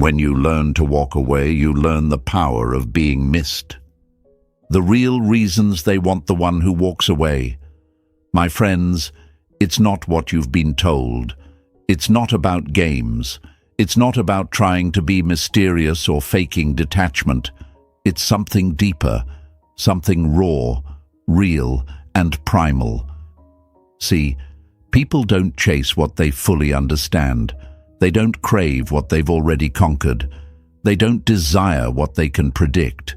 When you learn to walk away, you learn the power of being missed. The real reasons they want the one who walks away. My friends, it's not what you've been told. It's not about games. It's not about trying to be mysterious or faking detachment. It's something deeper, something raw, real, and primal. See, people don't chase what they fully understand. They don't crave what they've already conquered. They don't desire what they can predict.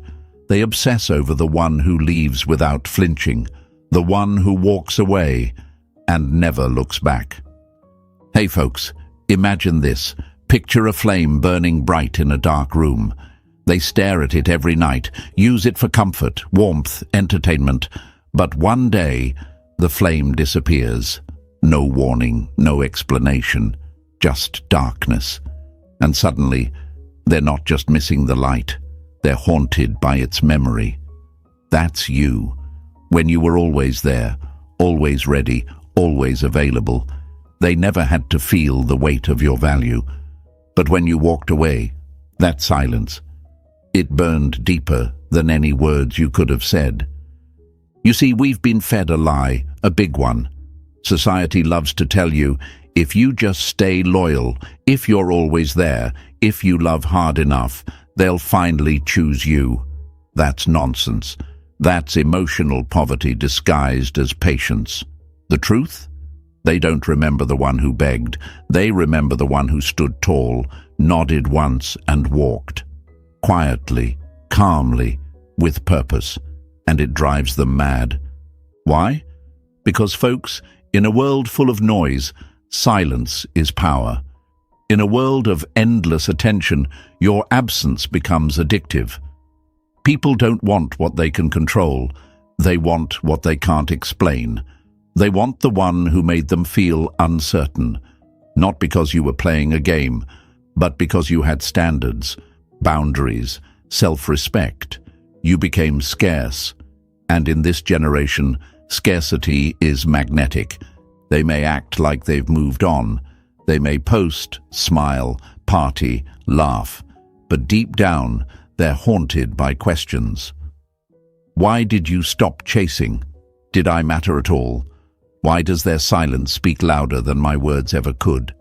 They obsess over the one who leaves without flinching, the one who walks away and never looks back. Hey folks, imagine this. Picture a flame burning bright in a dark room. They stare at it every night, use it for comfort, warmth, entertainment. But one day, the flame disappears. No warning, no explanation, just darkness. And suddenly, they're not just missing the light, they're haunted by its memory. That's you, when you were always there, always ready, always available. They never had to feel the weight of your value. But when you walked away, that silence, it burned deeper than any words you could have said. You see, we've been fed a lie, a big one. Society loves to tell you, if you just stay loyal, if you're always there, if you love hard enough, they'll finally choose you. That's nonsense. That's emotional poverty disguised as patience. The truth? They don't remember the one who begged. They remember the one who stood tall, nodded once and walked. Quietly, calmly, with purpose. And it drives them mad. Why? Because, folks, in a world full of noise, silence is power. In a world of endless attention, your absence becomes addictive. People don't want what they can control. They want what they can't explain. They want the one who made them feel uncertain, not because you were playing a game, but because you had standards, boundaries, self-respect. You became scarce, and in this generation, scarcity is magnetic. They may act like they've moved on. They may post, smile, party, laugh, but deep down, they're haunted by questions. Why did you stop chasing? Did I matter at all? Why does their silence speak louder than my words ever could?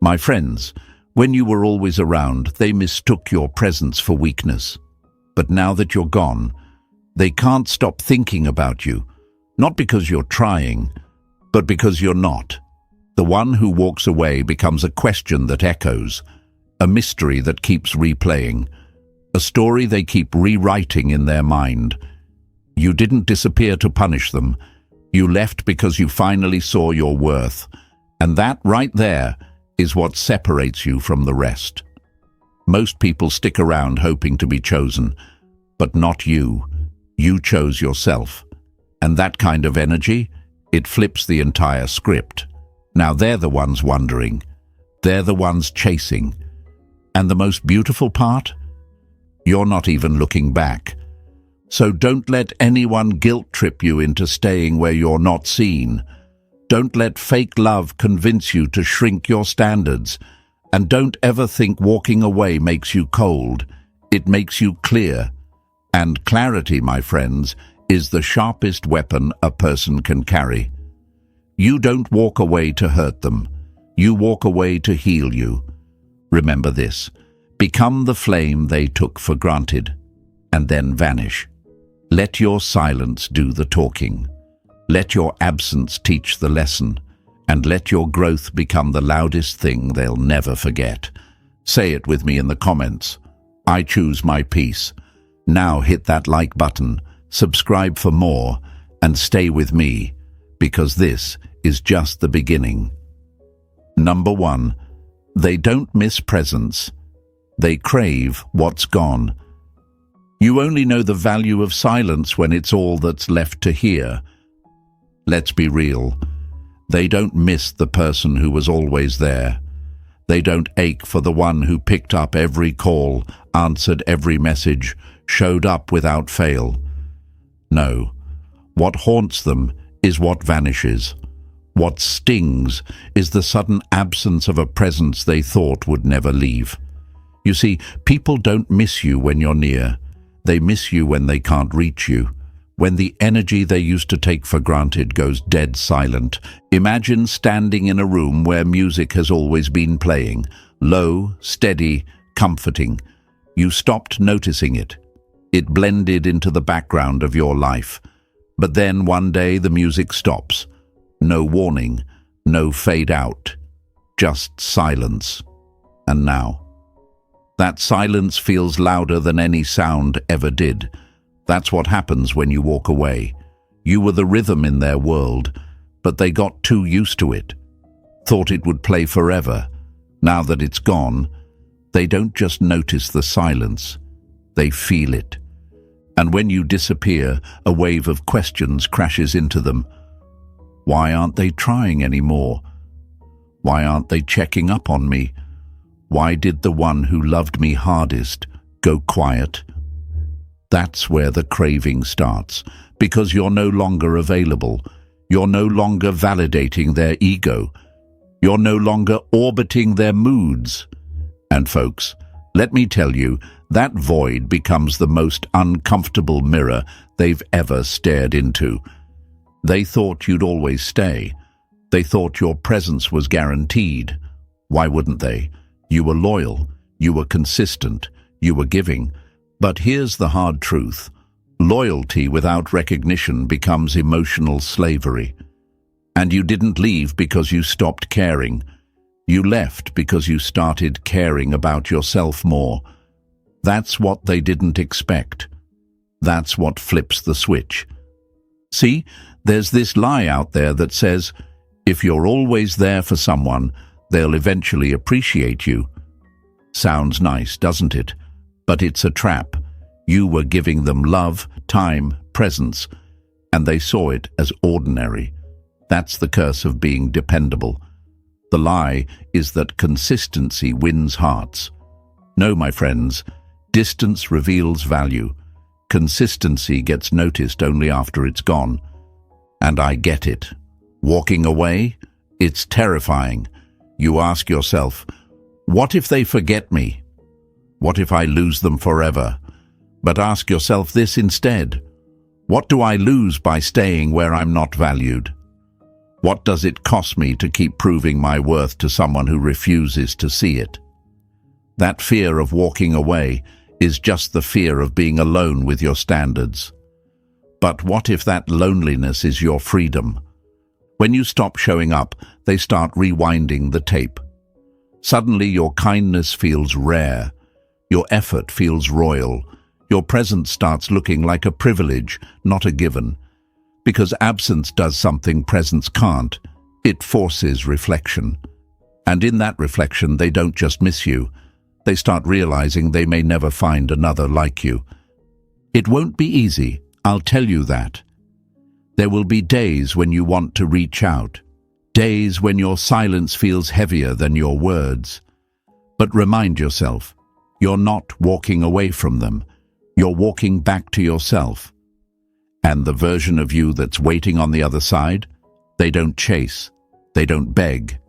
My friends, when you were always around, they mistook your presence for weakness. But now that you're gone, they can't stop thinking about you, not because you're trying, but because you're not. The one who walks away becomes a question that echoes, a mystery that keeps replaying, a story they keep rewriting in their mind. You didn't disappear to punish them. You left because you finally saw your worth, and that right there is what separates you from the rest. Most people stick around hoping to be chosen, but not you. You chose yourself. And that kind of energy, it flips the entire script. Now they're the ones wondering. They're the ones chasing. And the most beautiful part? You're not even looking back. So don't let anyone guilt-trip you into staying where you're not seen. Don't let fake love convince you to shrink your standards. And don't ever think walking away makes you cold. It makes you clear. And clarity, my friends, is the sharpest weapon a person can carry. You don't walk away to hurt them. You walk away to heal you. Remember this. Become the flame they took for granted, and then vanish. Let your silence do the talking. Let your absence teach the lesson, and let your growth become the loudest thing they'll never forget. Say it with me in the comments. I choose my peace. Now hit that like button, subscribe for more, and stay with me, because this is just the beginning. Number 1. They don't miss presence. They crave what's gone. You only know the value of silence when it's all that's left to hear. Let's be real. They don't miss the person who was always there. They don't ache for the one who picked up every call, answered every message, showed up without fail. No. What haunts them is what vanishes. What stings is the sudden absence of a presence they thought would never leave. You see, people don't miss you when you're near. They miss you when they can't reach you. When the energy they used to take for granted goes dead silent. Imagine standing in a room where music has always been playing. Low, steady, comforting. You stopped noticing it. It blended into the background of your life. But then one day the music stops. No warning, no fade out. Just silence. And now? That silence feels louder than any sound ever did. That's what happens when you walk away. You were the rhythm in their world, but they got too used to it. Thought it would play forever. Now that it's gone, they don't just notice the silence, they feel it. And when you disappear, a wave of questions crashes into them. Why aren't they trying anymore? Why aren't they checking up on me? Why did the one who loved me hardest go quiet? That's where the craving starts, because you're no longer available. You're no longer validating their ego. You're no longer orbiting their moods. And folks, let me tell you, that void becomes the most uncomfortable mirror they've ever stared into. They thought you'd always stay. They thought your presence was guaranteed. Why wouldn't they? You were loyal. You were consistent. You were giving. But here's the hard truth. Loyalty without recognition becomes emotional slavery. And you didn't leave because you stopped caring. You left because you started caring about yourself more. That's what they didn't expect. That's what flips the switch. See, there's this lie out there that says, if you're always there for someone, they'll eventually appreciate you. Sounds nice, doesn't it? But it's a trap. You were giving them love, time, presence, and they saw it as ordinary. That's the curse of being dependable. The lie is that consistency wins hearts. No, my friends, distance reveals value. Consistency gets noticed only after it's gone. And I get it. Walking away? It's terrifying. You ask yourself, what if they forget me? What if I lose them forever? But ask yourself this instead. What do I lose by staying where I'm not valued? What does it cost me to keep proving my worth to someone who refuses to see it? That fear of walking away is just the fear of being alone with your standards. But what if that loneliness is your freedom? When you stop showing up, they start rewinding the tape. Suddenly your kindness feels rare. Your effort feels royal. Your presence starts looking like a privilege, not a given. Because absence does something presence can't. It forces reflection. And in that reflection, they don't just miss you. They start realizing they may never find another like you. It won't be easy, I'll tell you that. There will be days when you want to reach out. Days when your silence feels heavier than your words. But remind yourself, you're not walking away from them. You're walking back to yourself. And the version of you that's waiting on the other side, they don't chase, they don't beg,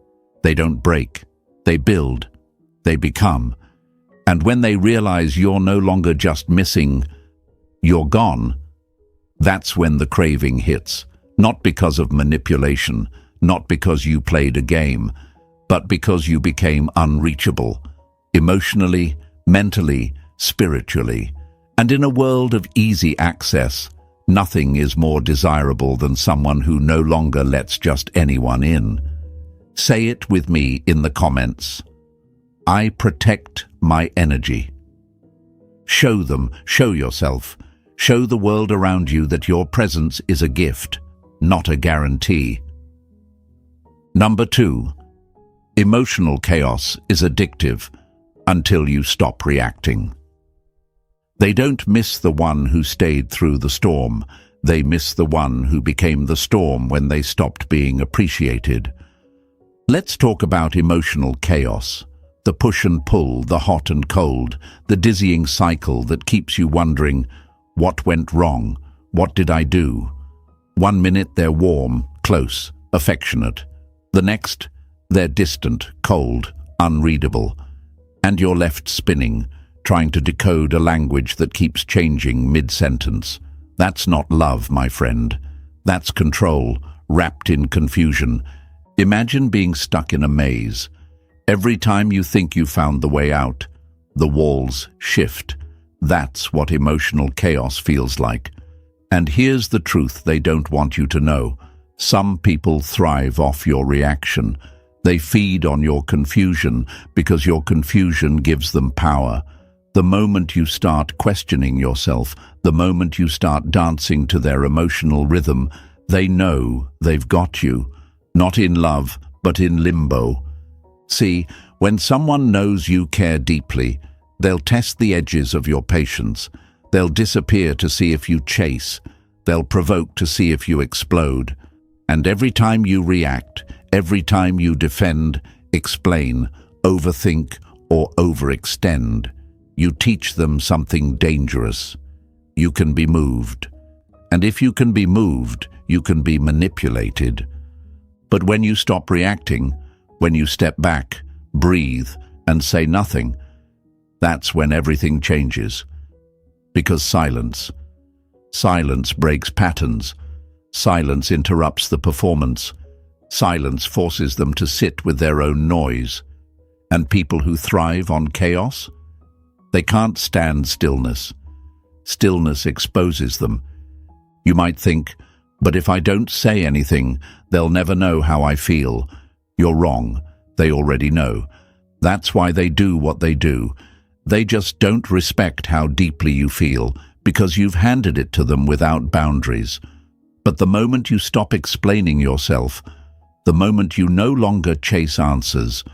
they don't break, they build, they become. And when they realize you're no longer just missing, you're gone, that's when the craving hits. Not because of manipulation, not because you played a game, but because you became unreachable, emotionally, mentally, spiritually. And in a world of easy access, nothing is more desirable than someone who no longer lets just anyone in. Say it with me in the comments. I protect my energy. Show them, show yourself, show the world around you that your presence is a gift, not a guarantee. Number 2, emotional chaos is addictive until you stop reacting. They don't miss the one who stayed through the storm. They miss the one who became the storm when they stopped being appreciated. Let's talk about emotional chaos. The push and pull, the hot and cold, the dizzying cycle that keeps you wondering, what went wrong? What did I do? 1 minute they're warm, close, affectionate. The next, they're distant, cold, unreadable. and you're left spinning, trying to decode a language that keeps changing mid-sentence. That's not love, my friend. That's control, wrapped in confusion. Imagine being stuck in a maze. Every time you think you found the way out, the walls shift. That's what emotional chaos feels like. And here's the truth they don't want you to know. Some people thrive off your reaction. They feed on your confusion because your confusion gives them power. The moment you start questioning yourself, the moment you start dancing to their emotional rhythm, they know they've got you. Not in love, but in limbo. See, when someone knows you care deeply, they'll test the edges of your patience. They'll disappear to see if you chase. They'll provoke to see if you explode. And every time you react, every time you defend, explain, overthink, or overextend, you teach them something dangerous. You can be moved. And if you can be moved, you can be manipulated. But when you stop reacting, when you step back, breathe, and say nothing, that's when everything changes. Because silence breaks patterns. Silence interrupts the performance. Silence forces them to sit with their own noise. And people who thrive on chaos, they can't stand stillness. Stillness exposes them. You might think, but if I don't say anything, they'll never know how I feel. You're wrong. They already know. That's why they do what they do. They just don't respect how deeply you feel, because you've handed it to them without boundaries. But the moment you stop explaining yourself, the moment you no longer chase answers,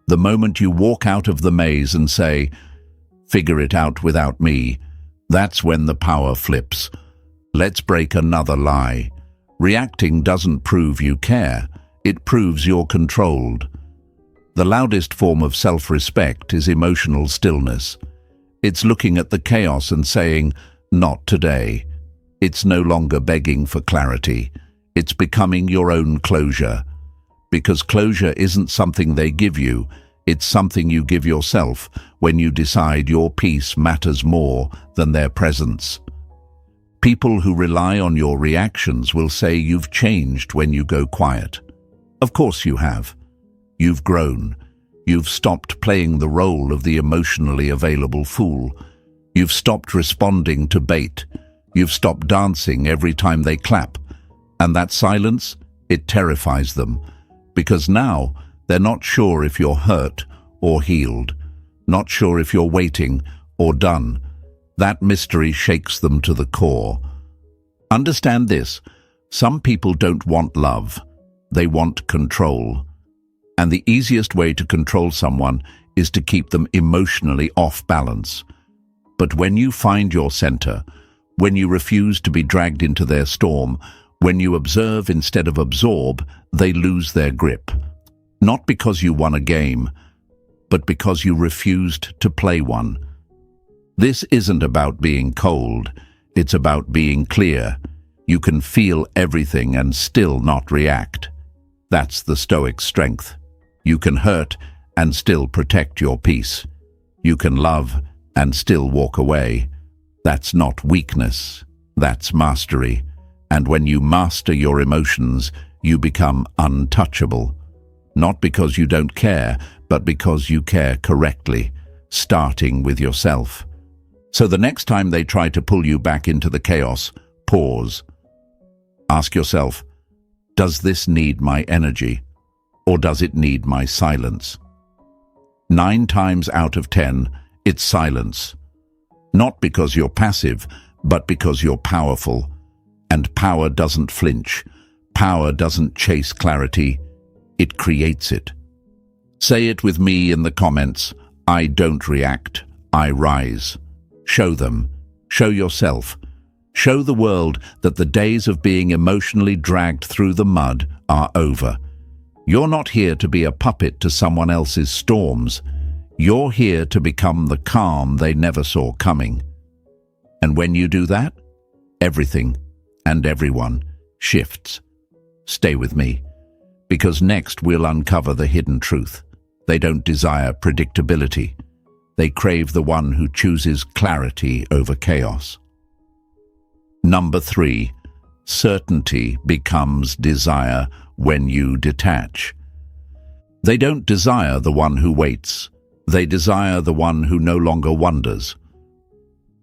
the moment you walk out of the maze and say, "Figure it out without me," that's when the power flips. Let's break another lie. Reacting doesn't prove you care. It proves you're controlled. The loudest form of self-respect is emotional stillness. It's looking at the chaos and saying, "Not today." It's no longer begging for clarity. It's becoming your own closure. Because closure isn't something they give you, it's something you give yourself when you decide your peace matters more than their presence. People who rely on your reactions will say you've changed when you go quiet. Of course you have. You've grown. You've stopped playing the role of the emotionally available fool. You've stopped responding to bait. You've stopped dancing every time they clap. And that silence, it terrifies them. Because now they're not sure if you're hurt or healed. Not sure if you're waiting or done. That mystery shakes them to the core. Understand this. Some people don't want love. They want control. And the easiest way to control someone is to keep them emotionally off balance. But when you find your center, when you refuse to be dragged into their storm, when you observe instead of absorb, they lose their grip. Not because you won a game, but because you refused to play one. This isn't about being cold, it's about being clear. You can feel everything and still not react. That's the Stoic strength. You can hurt and still protect your peace. You can love and still walk away. That's not weakness, that's mastery. And when you master your emotions, you become untouchable. Not because you don't care, but because you care correctly, starting with yourself. So the next time they try to pull you back into the chaos, pause. Ask yourself, does this need my energy, or does it need my silence? 9 times out of 10, it's silence. Not because you're passive, but because you're powerful. And power doesn't flinch. Power doesn't chase clarity. It creates it. Say it with me in the comments. I don't react. I rise. Show them. Show yourself. Show the world that the days of being emotionally dragged through the mud are over. You're not here to be a puppet to someone else's storms. You're here to become the calm they never saw coming. And when you do that, everything and everyone shifts. Stay with me, because next we'll uncover the hidden truth. They don't desire predictability. They crave the one who chooses clarity over chaos. Number 3. Certainty becomes desire when you detach. They don't desire the one who waits. They desire the one who no longer wonders.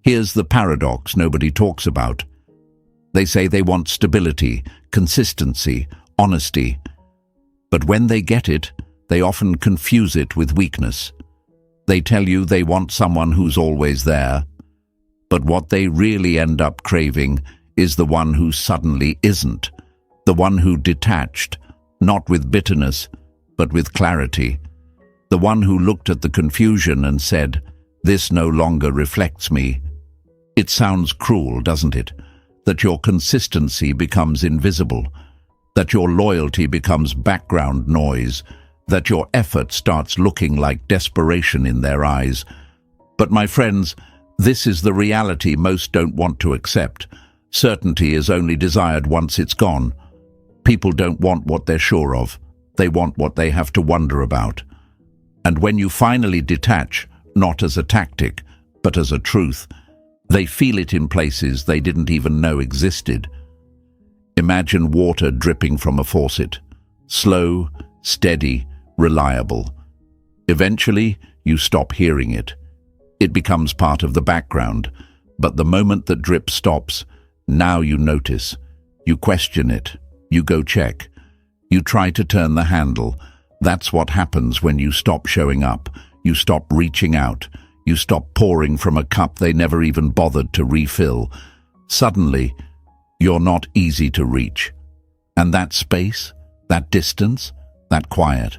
Here's the paradox nobody talks about. They say they want stability, consistency, honesty. But when they get it, they often confuse it with weakness. They tell you they want someone who's always there. But what they really end up craving is the one who suddenly isn't. The one who detached, not with bitterness, but with clarity. The one who looked at the confusion and said, "This no longer reflects me." It sounds cruel, doesn't it? That your consistency becomes invisible, that your loyalty becomes background noise, that your effort starts looking like desperation in their eyes. But my friends, this is the reality most don't want to accept. Certainty is only desired once it's gone. People don't want what they're sure of. They want what they have to wonder about. And when you finally detach, not as a tactic, but as a truth, they feel it in places they didn't even know existed. Imagine water dripping from a faucet. Slow, steady, reliable. Eventually, you stop hearing it. It becomes part of the background. But the moment the drip stops, now you notice. You question it. You go check. You try to turn the handle. That's what happens when you stop showing up. You stop reaching out. You stop pouring from a cup they never even bothered to refill. Suddenly, you're not easy to reach. And that space, that distance, that quiet,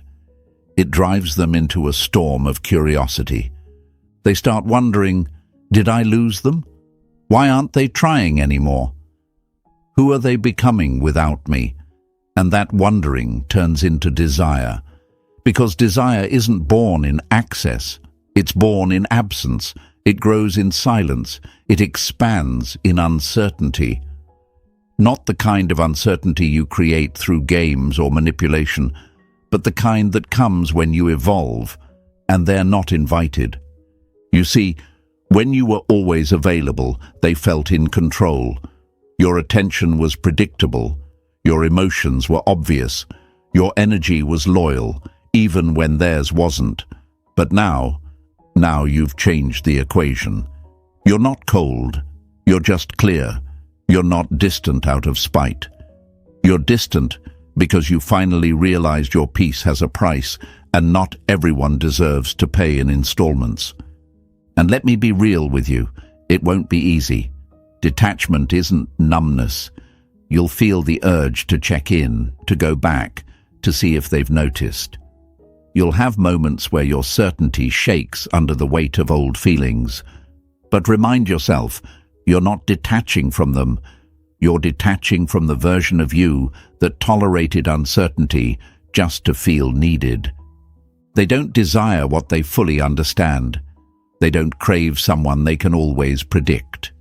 it drives them into a storm of curiosity. They start wondering, did I lose them? Why aren't they trying anymore? Who are they becoming without me? And that wondering turns into desire. Because desire isn't born in access. It's born in absence. It grows in silence. It expands in uncertainty. Not the kind of uncertainty you create through games or manipulation, but the kind that comes when you evolve, and they're not invited. You see, when you were always available, they felt in control. Your attention was predictable. Your emotions were obvious. Your energy was loyal, even when theirs wasn't. But now you've changed the equation. You're not cold. You're just clear. You're not distant out of spite. You're distant because you finally realized your peace has a price, and not everyone deserves to pay in installments. And let me be real with you, it won't be easy. Detachment isn't numbness. You'll feel the urge to check in, to go back, to see if they've noticed. You'll have moments where your certainty shakes under the weight of old feelings. But remind yourself, you're not detaching from them. You're detaching from the version of you that tolerated uncertainty just to feel needed. They don't desire what they fully understand. They don't crave someone they can always predict.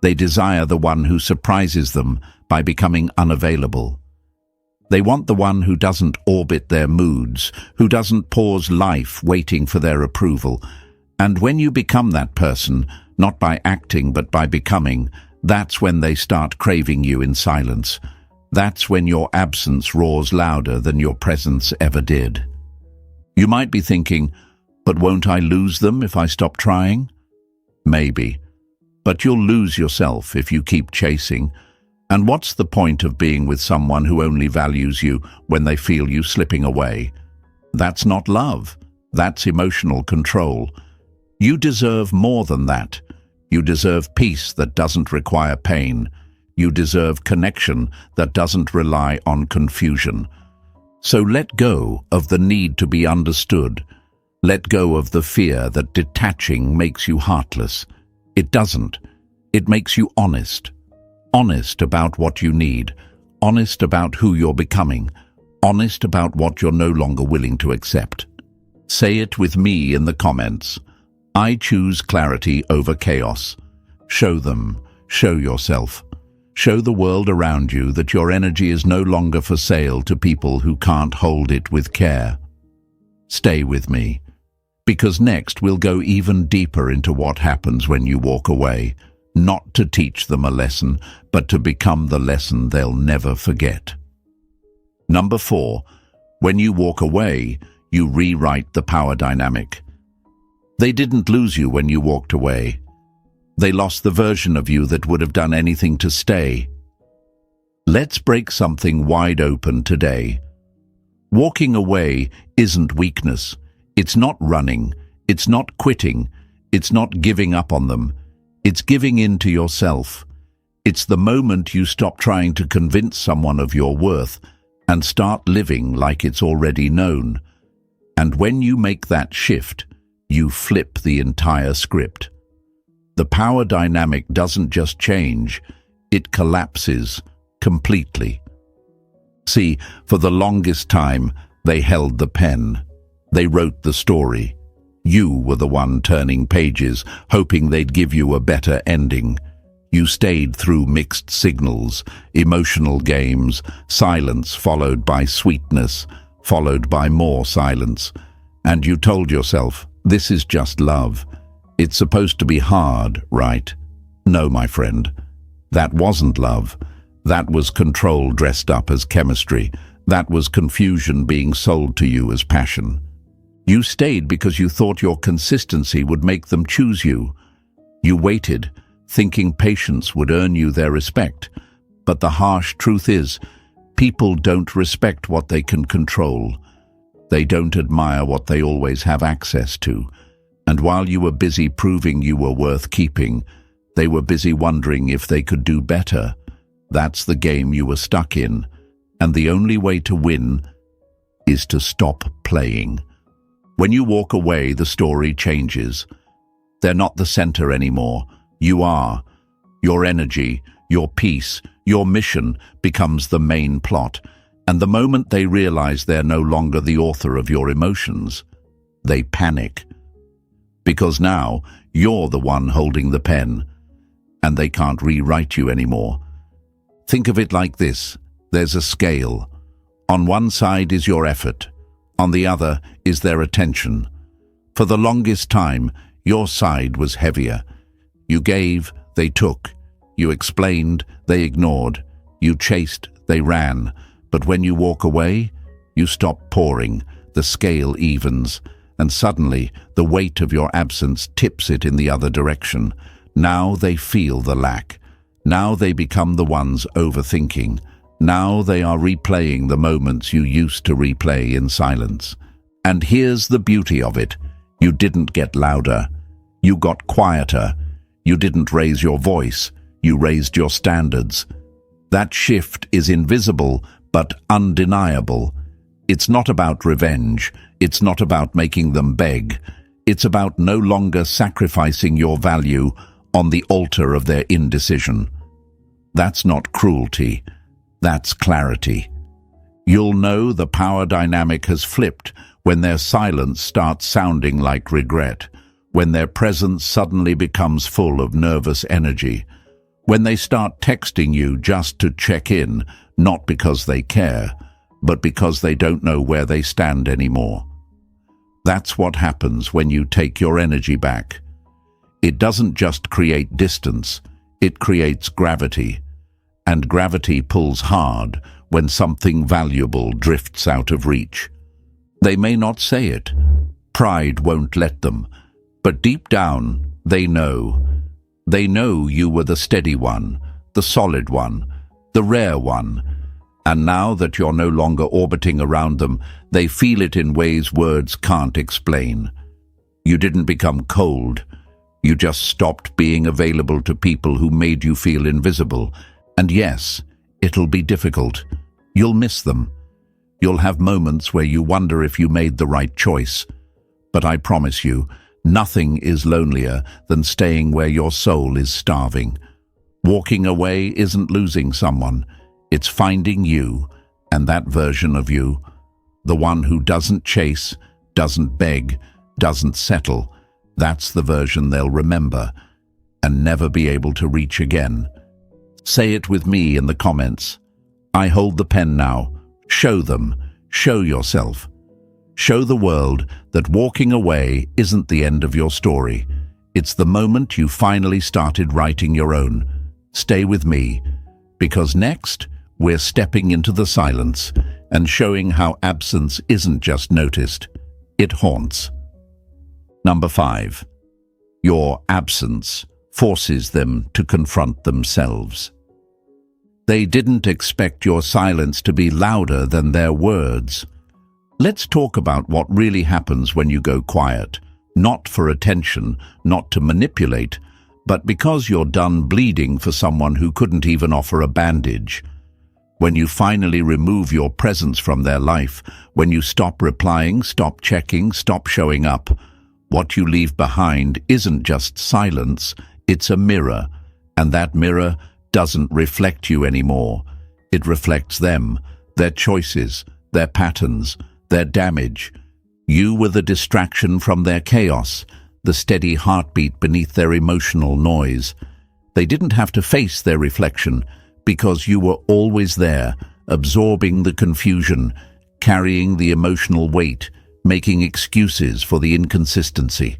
They desire the one who surprises them by becoming unavailable. They want the one who doesn't orbit their moods, who doesn't pause life waiting for their approval. And when you become that person, not by acting but by becoming, that's when they start craving you in silence. That's when your absence roars louder than your presence ever did. You might be thinking, but won't I lose them if I stop trying? Maybe. But you'll lose yourself if you keep chasing. And what's the point of being with someone who only values you when they feel you slipping away? That's not love. That's emotional control. You deserve more than that. You deserve peace that doesn't require pain. You deserve connection that doesn't rely on confusion. So let go of the need to be understood. Let go of the fear that detaching makes you heartless. It doesn't. It makes you honest. Honest about what you need. Honest about who you're becoming. Honest about what you're no longer willing to accept. Say it with me in the comments. I choose clarity over chaos. Show them. Show yourself. Show the world around you that your energy is no longer for sale to people who can't hold it with care. Stay with me. Because next we'll go even deeper into what happens when you walk away, not to teach them a lesson, but to become the lesson they'll never forget. Number 4, when you walk away, you rewrite the power dynamic. They didn't lose you when you walked away. They lost the version of you that would have done anything to stay. Let's break something wide open today. Walking away isn't weakness. It's not running. It's not quitting. It's not giving up on them. It's giving in to yourself. It's the moment you stop trying to convince someone of your worth and start living like it's already known. And when you make that shift, you flip the entire script. The power dynamic doesn't just change, it collapses completely. See, for the longest time, they held the pen. They wrote the story. You were the one turning pages, hoping they'd give you a better ending. You stayed through mixed signals, emotional games, silence followed by sweetness, followed by more silence. And you told yourself, this is just love. It's supposed to be hard, right? No, my friend. That wasn't love. That was control dressed up as chemistry. That was confusion being sold to you as passion. You stayed because you thought your consistency would make them choose you. You waited, thinking patience would earn you their respect. But the harsh truth is, people don't respect what they can control. They don't admire what they always have access to. And while you were busy proving you were worth keeping, they were busy wondering if they could do better. That's the game you were stuck in. And the only way to win is to stop playing. When you walk away, the story changes. They're not the center anymore. You are. Your energy, your peace, your mission becomes the main plot. And the moment they realize they're no longer the author of your emotions, they panic. Because now you're the one holding the pen, and they can't rewrite you anymore. Think of it like this. There's a scale. On one side is your effort. On the other is their attention. For the longest time, your side was heavier. You gave, they took. You explained, they ignored. You chased, they ran. But when you walk away, you stop pouring. The scale evens. And suddenly, the weight of your absence tips it in the other direction. Now they feel the lack. Now they become the ones overthinking. Now they are replaying the moments you used to replay in silence. And here's the beauty of it. You didn't get louder. You got quieter. You didn't raise your voice. You raised your standards. That shift is invisible, but undeniable. It's not about revenge. It's not about making them beg. It's about no longer sacrificing your value on the altar of their indecision. That's not cruelty. That's clarity. You'll know the power dynamic has flipped when their silence starts sounding like regret, when their presence suddenly becomes full of nervous energy, when they start texting you just to check in, not because they care, but because they don't know where they stand anymore. That's what happens when you take your energy back. It doesn't just create distance, it creates gravity. And gravity pulls hard when something valuable drifts out of reach. They may not say it. Pride won't let them. But deep down, they know. They know you were the steady one, the solid one, the rare one. And now that you're no longer orbiting around them, they feel it in ways words can't explain. You didn't become cold. You just stopped being available to people who made you feel invisible. And yes, it'll be difficult. You'll miss them. You'll have moments where you wonder if you made the right choice. But I promise you, nothing is lonelier than staying where your soul is starving. Walking away isn't losing someone. It's finding you, and that version of you, the one who doesn't chase, doesn't beg, doesn't settle. That's the version they'll remember and never be able to reach again. Say it with me in the comments. I hold the pen now. Show them. Show yourself. Show the world that walking away isn't the end of your story. It's the moment you finally started writing your own. Stay with me, because next we're stepping into the silence and showing how absence isn't just noticed, it haunts. Number 5. Your absence forces them to confront themselves. They didn't expect your silence to be louder than their words. Let's talk about what really happens when you go quiet, not for attention, not to manipulate, but because you're done bleeding for someone who couldn't even offer a bandage. When you finally remove your presence from their life, when you stop replying, stop checking, stop showing up, what you leave behind isn't just silence, it's a mirror, and that mirror doesn't reflect you anymore. It reflects them, their choices, their patterns, their damage. You were the distraction from their chaos, the steady heartbeat beneath their emotional noise. They didn't have to face their reflection because you were always there, absorbing the confusion, carrying the emotional weight, making excuses for the inconsistency.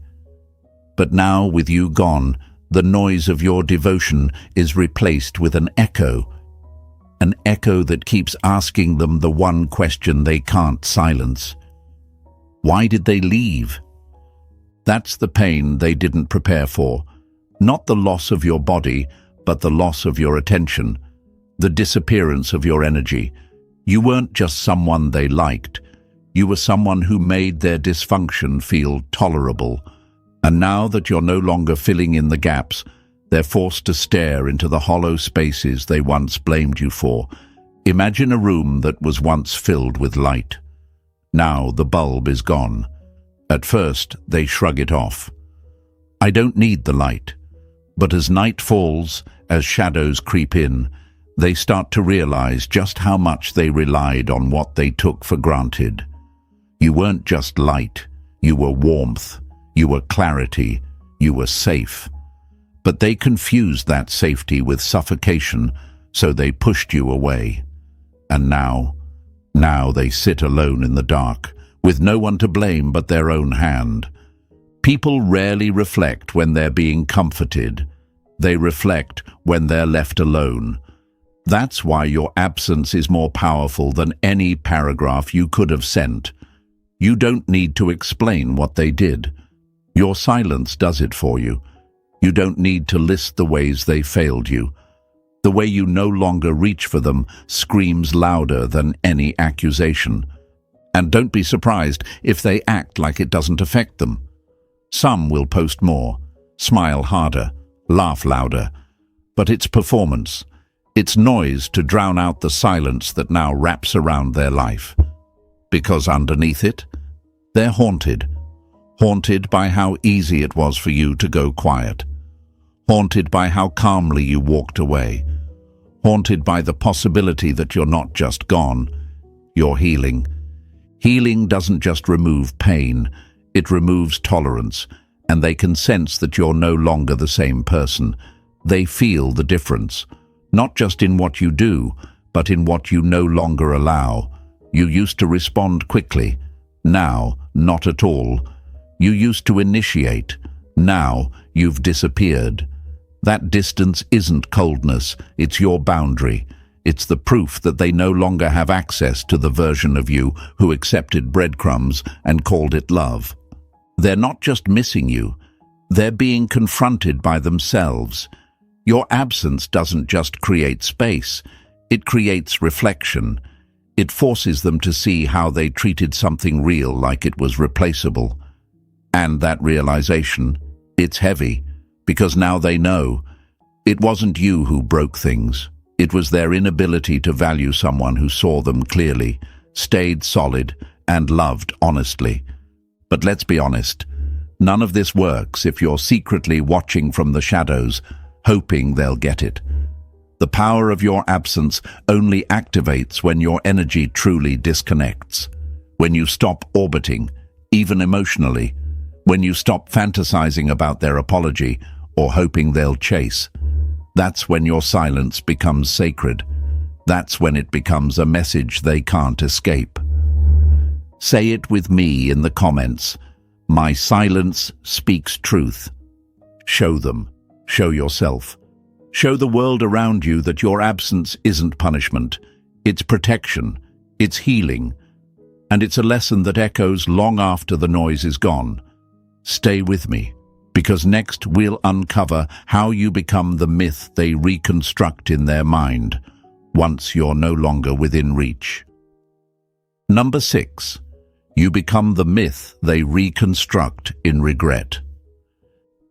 But now, with you gone, the noise of your devotion is replaced with an echo that keeps asking them the one question they can't silence. Why did they leave? That's the pain they didn't prepare for. Not the loss of your body, but the loss of your attention, the disappearance of your energy. You weren't just someone they liked. You were someone who made their dysfunction feel tolerable. And now that you're no longer filling in the gaps, they're forced to stare into the hollow spaces they once blamed you for. Imagine a room that was once filled with light. Now the bulb is gone. At first, they shrug it off. I don't need the light. But as night falls, as shadows creep in, they start to realize just how much they relied on what they took for granted. You weren't just light, you were warmth. You were clarity, you were safe. But they confused that safety with suffocation, so they pushed you away. And now they sit alone in the dark, with no one to blame but their own hand. People rarely reflect when they're being comforted. They reflect when they're left alone. That's why your absence is more powerful than any paragraph you could have sent. You don't need to explain what they did. Your silence does it for you. You don't need to list the ways they failed you. The way you no longer reach for them screams louder than any accusation. And don't be surprised if they act like it doesn't affect them. Some will post more, smile harder, laugh louder. But it's performance. It's noise to drown out the silence that now wraps around their life. Because underneath it, they're haunted. Haunted by how easy it was for you to go quiet. Haunted by how calmly you walked away. Haunted by the possibility that you're not just gone, you're healing. Healing doesn't just remove pain, it removes tolerance, and they can sense that you're no longer the same person. They feel the difference, not just in what you do, but in what you no longer allow. You used to respond quickly. Now, not at all. You used to initiate. Now, you've disappeared. That distance isn't coldness, it's your boundary. It's the proof that they no longer have access to the version of you who accepted breadcrumbs and called it love. They're not just missing you, they're being confronted by themselves. Your absence doesn't just create space, it creates reflection. It forces them to see how they treated something real like it was replaceable. And that realization, it's heavy, because now they know. It wasn't you who broke things. It was their inability to value someone who saw them clearly, stayed solid, and loved honestly. But let's be honest, none of this works if you're secretly watching from the shadows, hoping they'll get it. The power of your absence only activates when your energy truly disconnects, when you stop orbiting, even emotionally, when you stop fantasizing about their apology or hoping they'll chase. That's when your silence becomes sacred. That's when it becomes a message they can't escape. Say it with me in the comments. My silence speaks truth. Show them. Show yourself. Show the world around you that your absence isn't punishment. It's protection. It's healing. And it's a lesson that echoes long after the noise is gone. Stay with me, because next we'll uncover how you become the myth they reconstruct in their mind, once you're no longer within reach. Number 6. You become the myth they reconstruct in regret.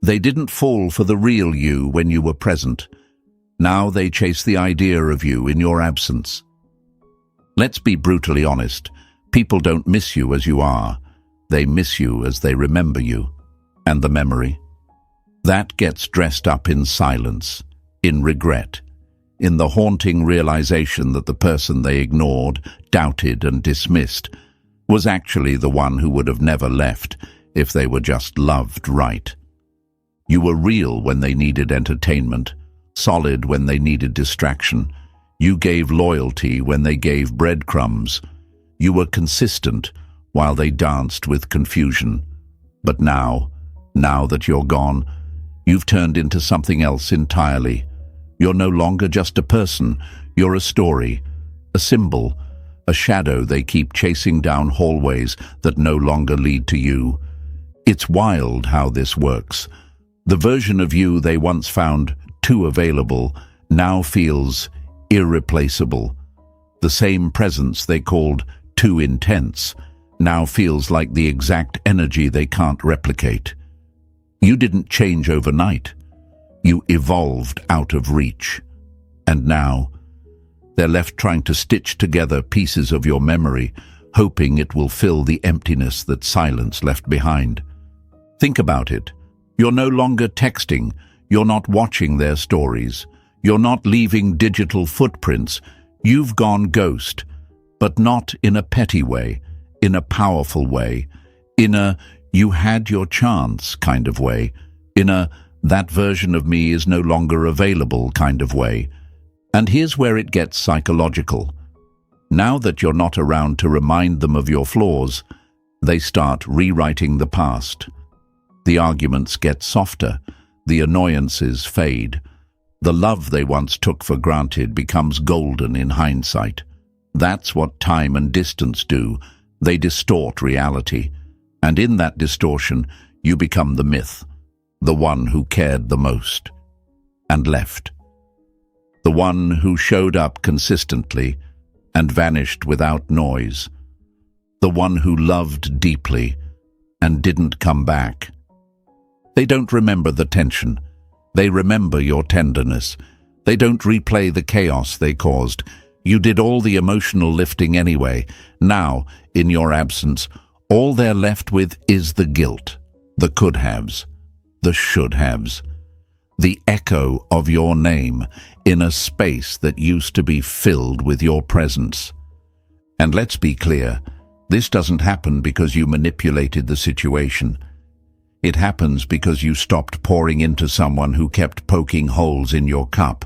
They didn't fall for the real you when you were present. Now they chase the idea of you in your absence. Let's be brutally honest. People don't miss you as you are. They miss you as they remember you. And the memory? That gets dressed up in silence, in regret, in the haunting realization that the person they ignored, doubted, and dismissed was actually the one who would have never left if they were just loved right. You were real when they needed entertainment, solid when they needed distraction. You gave loyalty when they gave breadcrumbs. You were consistent while they danced with confusion. But now that you're gone, you've turned into something else entirely. You're no longer just a person. You're a story, a symbol, a shadow they keep chasing down hallways that no longer lead to you. It's wild how this works. The version of you they once found too available now feels irreplaceable. The same presence they called too intense now feels like the exact energy they can't replicate. You didn't change overnight. You evolved out of reach. And now, they're left trying to stitch together pieces of your memory, hoping it will fill the emptiness that silence left behind. Think about it. You're no longer texting. You're not watching their stories. You're not leaving digital footprints. You've gone ghost, but not in a petty way, in a powerful way, in a you had your chance kind of way, in a that version of me is no longer available kind of way. And here's where it gets psychological. Now that you're not around to remind them of your flaws, they start rewriting the past. The arguments get softer, the annoyances fade. The love they once took for granted becomes golden in hindsight. That's what time and distance do. They distort reality. And in that distortion, you become the myth, the one who cared the most and left. The one who showed up consistently and vanished without noise. The one who loved deeply and didn't come back. They don't remember the tension. They remember your tenderness. They don't replay the chaos they caused. You did all the emotional lifting anyway. Now, in your absence, all they're left with is the guilt, the could-haves, the should-haves, the echo of your name in a space that used to be filled with your presence. And let's be clear, this doesn't happen because you manipulated the situation. It happens because you stopped pouring into someone who kept poking holes in your cup.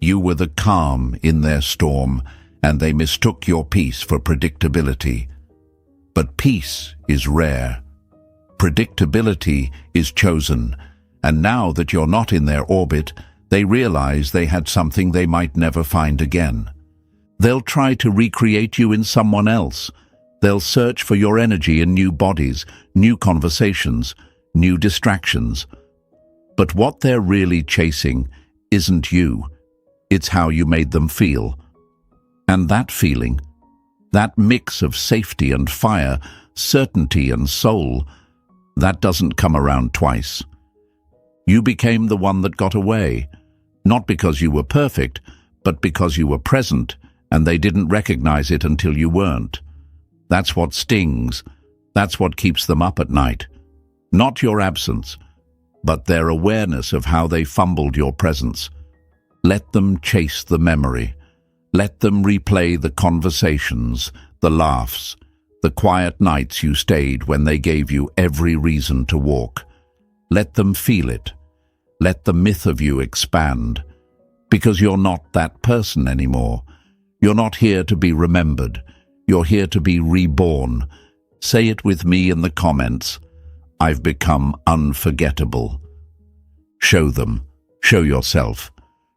You were the calm in their storm, and they mistook your peace for predictability. But peace is rare. Predictability is chosen, and now that you're not in their orbit, they realize they had something they might never find again. They'll try to recreate you in someone else. They'll search for your energy in new bodies, new conversations, new distractions. But what they're really chasing isn't you. It's how you made them feel. And that feeling, that mix of safety and fire, certainty and soul, that doesn't come around twice. You became the one that got away, not because you were perfect, but because you were present, and they didn't recognize it until you weren't. That's what stings. That's what keeps them up at night. Not your absence, but their awareness of how they fumbled your presence. Let them chase the memory. Let them replay the conversations, the laughs, the quiet nights you stayed when they gave you every reason to walk. Let them feel it. Let the myth of you expand. Because you're not that person anymore. You're not here to be remembered. You're here to be reborn. Say it with me in the comments. I've become unforgettable. Show them. Show yourself.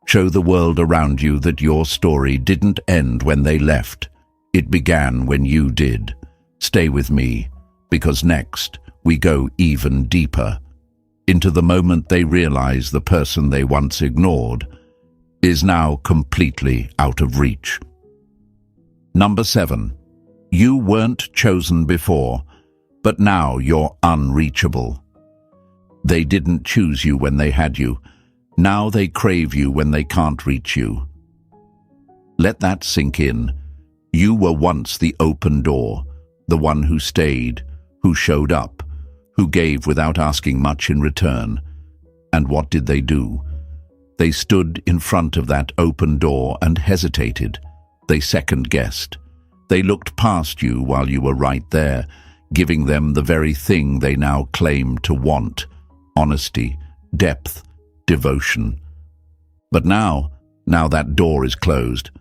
Show the world around you that your story didn't end when they left. It began when you did. Stay with me, because next we go even deeper, into the moment they realize the person they once ignored is now completely out of reach. Number 7. You weren't chosen before, but now you're unreachable. They didn't choose you when they had you. Now they crave you when they can't reach you. Let that sink in. You were once the open door, the one who stayed, who showed up, who gave without asking much in return. And what did they do? They stood in front of that open door and hesitated. They second-guessed. They looked past you while you were right there, giving them the very thing they now claim to want: honesty, depth, devotion. But now that door is closed.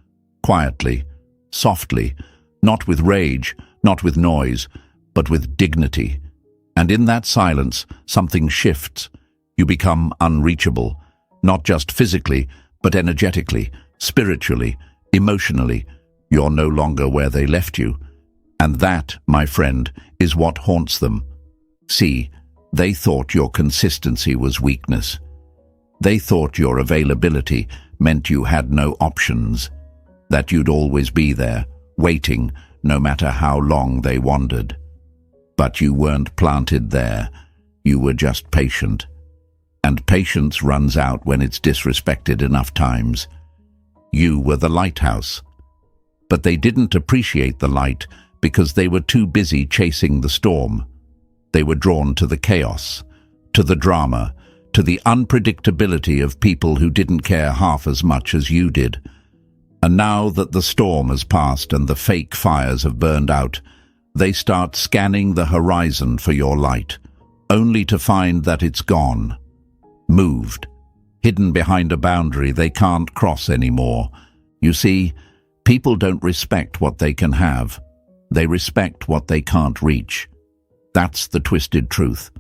Quietly, softly, not with rage, not with noise, but with dignity. And in that silence, something shifts. You become unreachable, not just physically, but energetically, spiritually, emotionally. You're no longer where they left you. And that, my friend, is what haunts them. See, they thought your consistency was weakness. They thought your availability meant you had no options, that you'd always be there, waiting, no matter how long they wandered. But you weren't planted there. You were just patient. And patience runs out when it's disrespected enough times. You were the lighthouse. But they didn't appreciate the light because they were too busy chasing the storm. They were drawn to the chaos, to the drama, to the unpredictability of people who didn't care half as much as you did. And now that the storm has passed and the fake fires have burned out, they start scanning the horizon for your light, only to find that it's gone, moved, hidden behind a boundary they can't cross anymore. You see, people don't respect what they can have. They respect what they can't reach. That's the twisted truth.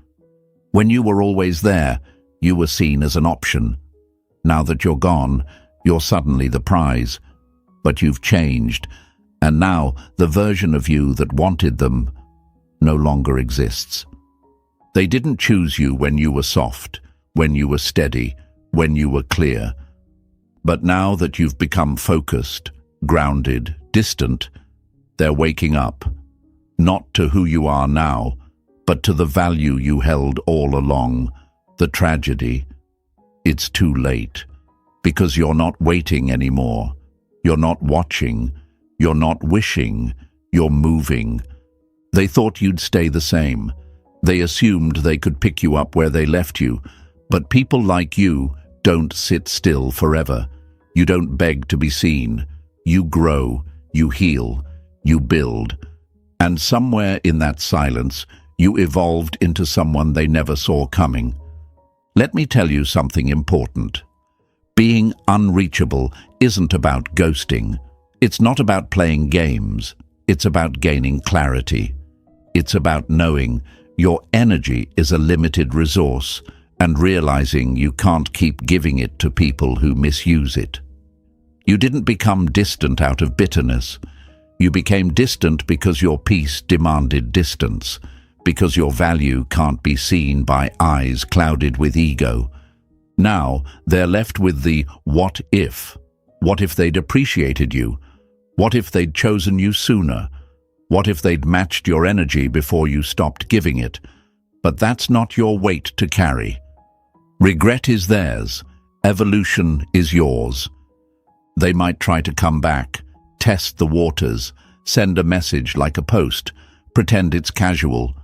When you were always there, you were seen as an option. Now that you're gone, you're suddenly the prize. But you've changed, and now the version of you that wanted them no longer exists. They didn't choose you when you were soft, when you were steady, when you were clear. But now that you've become focused, grounded, distant, they're waking up, not to who you are now, but to the value you held all along, the tragedy. It's too late, because you're not waiting anymore. You're not watching. You're not wishing. You're moving. They thought you'd stay the same. They assumed they could pick you up where they left you. But people like you don't sit still forever. You don't beg to be seen. You grow. You heal. You build. And somewhere in that silence, you evolved into someone they never saw coming. Let me tell you something important. Being unreachable isn't about ghosting. It's not about playing games. It's about gaining clarity. It's about knowing your energy is a limited resource and realizing you can't keep giving it to people who misuse it. You didn't become distant out of bitterness. You became distant because your peace demanded distance, because your value can't be seen by eyes clouded with ego. Now they're left with the what if. What if they'd appreciated you? What if they'd chosen you sooner? What if they'd matched your energy before you stopped giving it? But that's not your weight to carry. Regret is theirs. Evolution is yours. They might try to come back, test the waters, send a message like a post, pretend it's casual,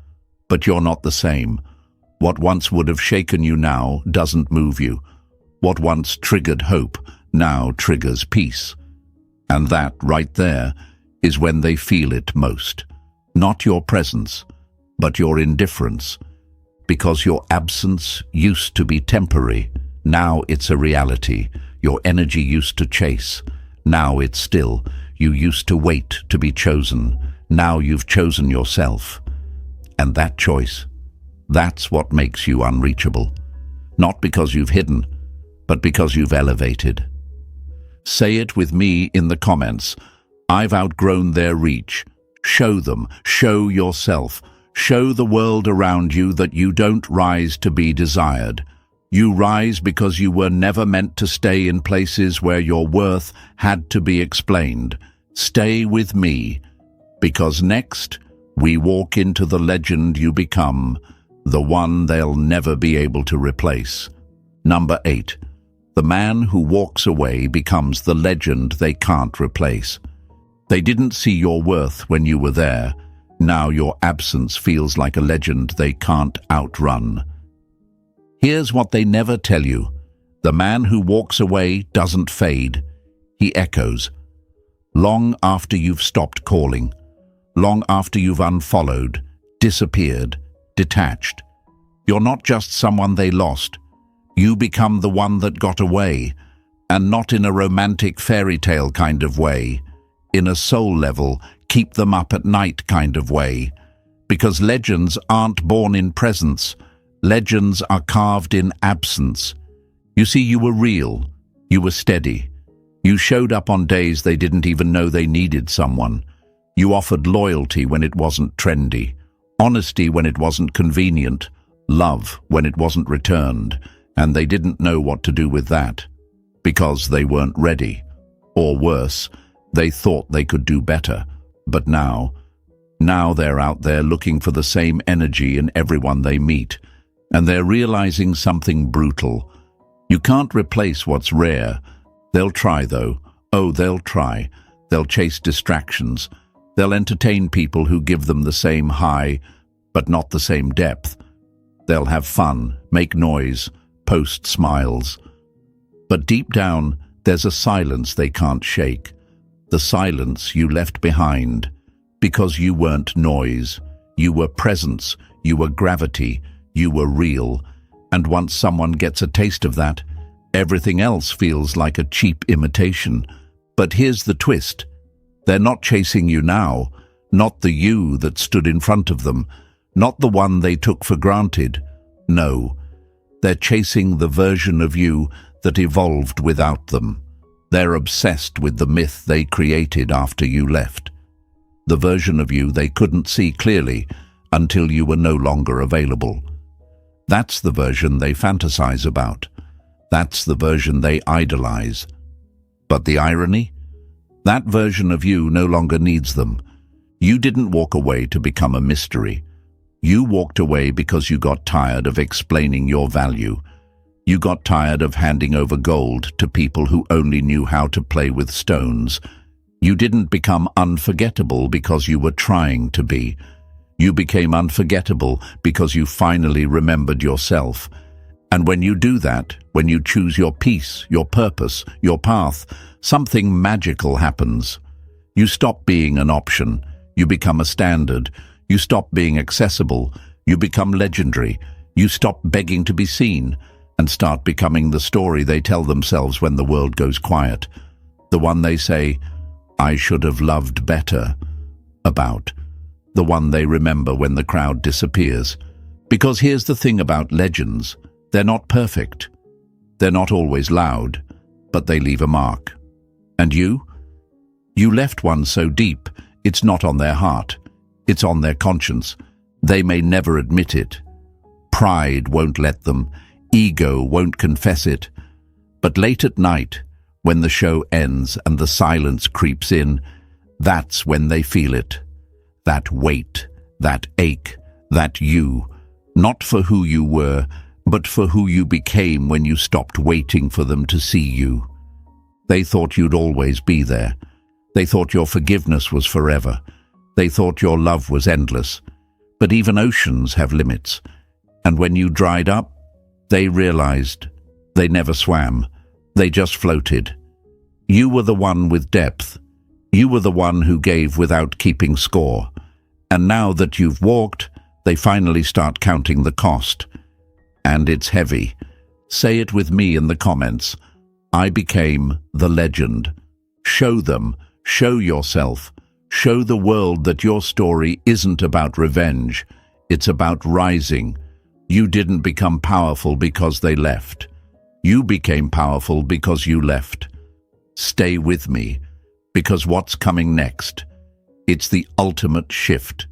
but you're not the same. What once would have shaken you now doesn't move you. What once triggered hope now triggers peace. And that, right there, is when they feel it most. Not your presence, but your indifference. Because your absence used to be temporary, now it's a reality. Your energy used to chase, now it's still. You used to wait to be chosen. Now you've chosen yourself. And that choice, that's what makes you unreachable. Not because you've hidden, but because you've elevated. Say it with me in the comments. I've outgrown their reach. Show them, show yourself, show the world around you that you don't rise to be desired. You rise because you were never meant to stay in places where your worth had to be explained. Stay with me, because next we walk into the legend you become, the one they'll never be able to replace. Number 8. The man who walks away becomes the legend they can't replace. They didn't see your worth when you were there. Now your absence feels like a legend they can't outrun. Here's what they never tell you. The man who walks away doesn't fade. He echoes. Long after you've stopped calling. Long after you've unfollowed, disappeared, detached. You're not just someone they lost. You become the one that got away, and not in a romantic fairy tale kind of way. In a soul level, keep them up at night kind of way. Because legends aren't born in presence. Legends are carved in absence. You see, you were real. You were steady. You showed up on days they didn't even know they needed someone. You offered loyalty when it wasn't trendy, honesty when it wasn't convenient, love when it wasn't returned, and they didn't know what to do with that, because they weren't ready. Or worse, they thought they could do better. But now they're out there looking for the same energy in everyone they meet, and they're realizing something brutal. You can't replace what's rare. They'll try, though. Oh, they'll try. They'll chase distractions. They'll entertain people who give them the same high, but not the same depth. They'll have fun, make noise, post smiles. But deep down, there's a silence they can't shake. The silence you left behind, because you weren't noise. You were presence, you were gravity, you were real. And once someone gets a taste of that, everything else feels like a cheap imitation. But here's the twist. They're not chasing you now, not the you that stood in front of them, not the one they took for granted. No, they're chasing the version of you that evolved without them. They're obsessed with the myth they created after you left. The version of you they couldn't see clearly until you were no longer available. That's the version they fantasize about. That's the version they idolize. But the irony? That version of you no longer needs them. You didn't walk away to become a mystery. You walked away because you got tired of explaining your value. You got tired of handing over gold to people who only knew how to play with stones. You didn't become unforgettable because you were trying to be. You became unforgettable because you finally remembered yourself. And when you do that, when you choose your peace, your purpose, your path, something magical happens. You stop being an option. You become a standard. You stop being accessible. You become legendary. You stop begging to be seen and start becoming the story they tell themselves when the world goes quiet. The one they say, "I should have loved better," about. The one they remember when the crowd disappears. Because here's the thing about legends. They're not perfect. They're not always loud, but they leave a mark. And you? You left one so deep, it's not on their heart. It's on their conscience. They may never admit it. Pride won't let them. Ego won't confess it. But late at night, when the show ends and the silence creeps in, that's when they feel it. That weight, that ache, that you. Not for who you were, but for who you became when you stopped waiting for them to see you. They thought you'd always be there. They thought your forgiveness was forever. They thought your love was endless. But even oceans have limits. And when you dried up, they realized they never swam. They just floated. You were the one with depth. You were the one who gave without keeping score. And now that you've walked, they finally start counting the cost. And it's heavy. Say it with me in the comments. I became the legend. Show them, Show yourself. Show the world that your story isn't about revenge. It's about rising. You didn't become powerful because they left. You became powerful because you left. Stay with me, because what's coming next? It's the ultimate shift,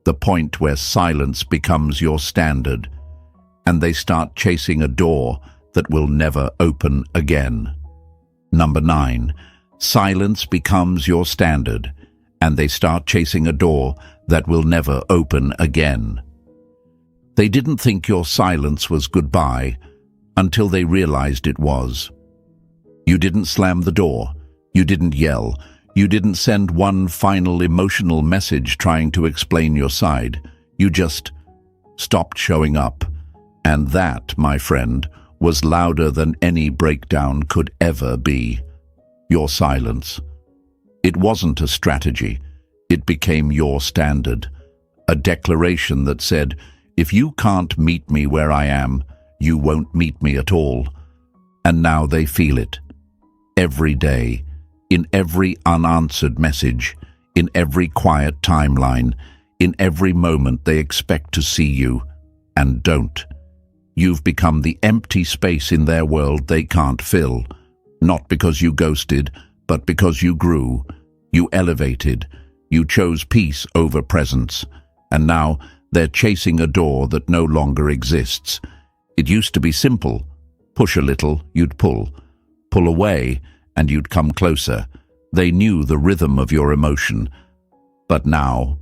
the point where silence becomes your standard, and they start chasing a door that will never open again. Number 9, silence becomes your standard, and they start chasing a door that will never open again. They didn't think your silence was goodbye until they realized it was. You didn't slam the door. You didn't yell. You didn't send one final emotional message trying to explain your side. You just stopped showing up. And that, my friend, was louder than any breakdown could ever be. Your silence. It wasn't a strategy. It became your standard. A declaration that said, if you can't meet me where I am, you won't meet me at all. And now they feel it. Every day, in every unanswered message, in every quiet timeline, in every moment they expect to see you, and don't. You've become the empty space in their world they can't fill, not because you ghosted, but because you grew, you elevated, you chose peace over presence, and now they're chasing a door that no longer exists. It used to be simple. Push a little, you'd pull. Pull away, and you'd come closer. They knew the rhythm of your emotion. But now,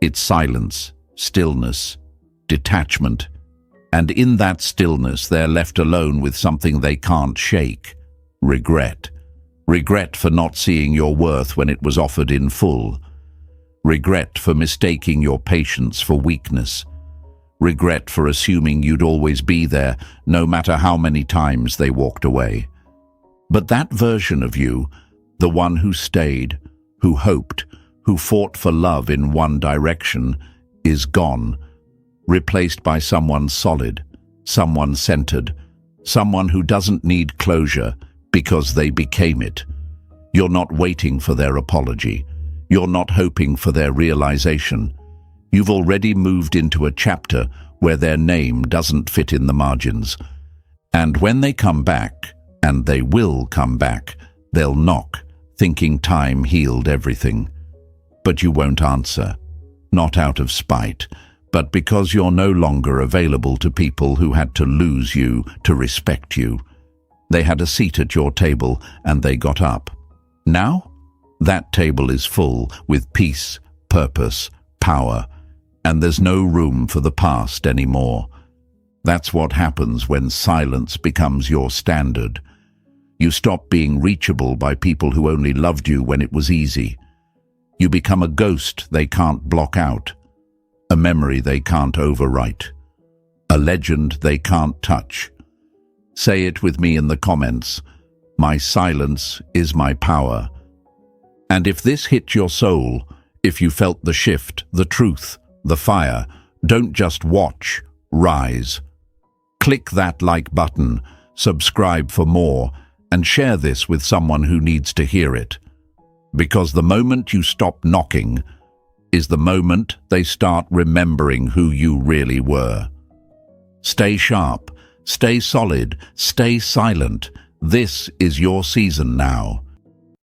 it's silence, stillness, detachment. And in that stillness, they're left alone with something they can't shake. Regret. Regret for not seeing your worth when it was offered in full. Regret for mistaking your patience for weakness. Regret for assuming you'd always be there, no matter how many times they walked away. But that version of you, the one who stayed, who hoped, who fought for love in one direction, is gone, replaced by someone solid, someone centered, someone who doesn't need closure because they became it. You're not waiting for their apology. You're not hoping for their realization. You've already moved into a chapter where their name doesn't fit in the margins. And when they come back, and they will come back, they'll knock, thinking time healed everything. But you won't answer, not out of spite, but because you're no longer available to people who had to lose you to respect you. They had a seat at your table and they got up. Now, that table is full with peace, purpose, power, and there's no room for the past anymore. That's what happens when silence becomes your standard. You stop being reachable by people who only loved you when it was easy. You become a ghost they can't block out, a memory they can't overwrite, a legend they can't touch. Say it with me in the comments. My silence is my power. And if this hit your soul, if you felt the shift, the truth, the fire, don't just watch, rise. Click that like button, subscribe for more, and share this with someone who needs to hear it. Because the moment you stop knocking is the moment they start remembering who you really were. Stay sharp, stay solid, stay silent. This is your season now.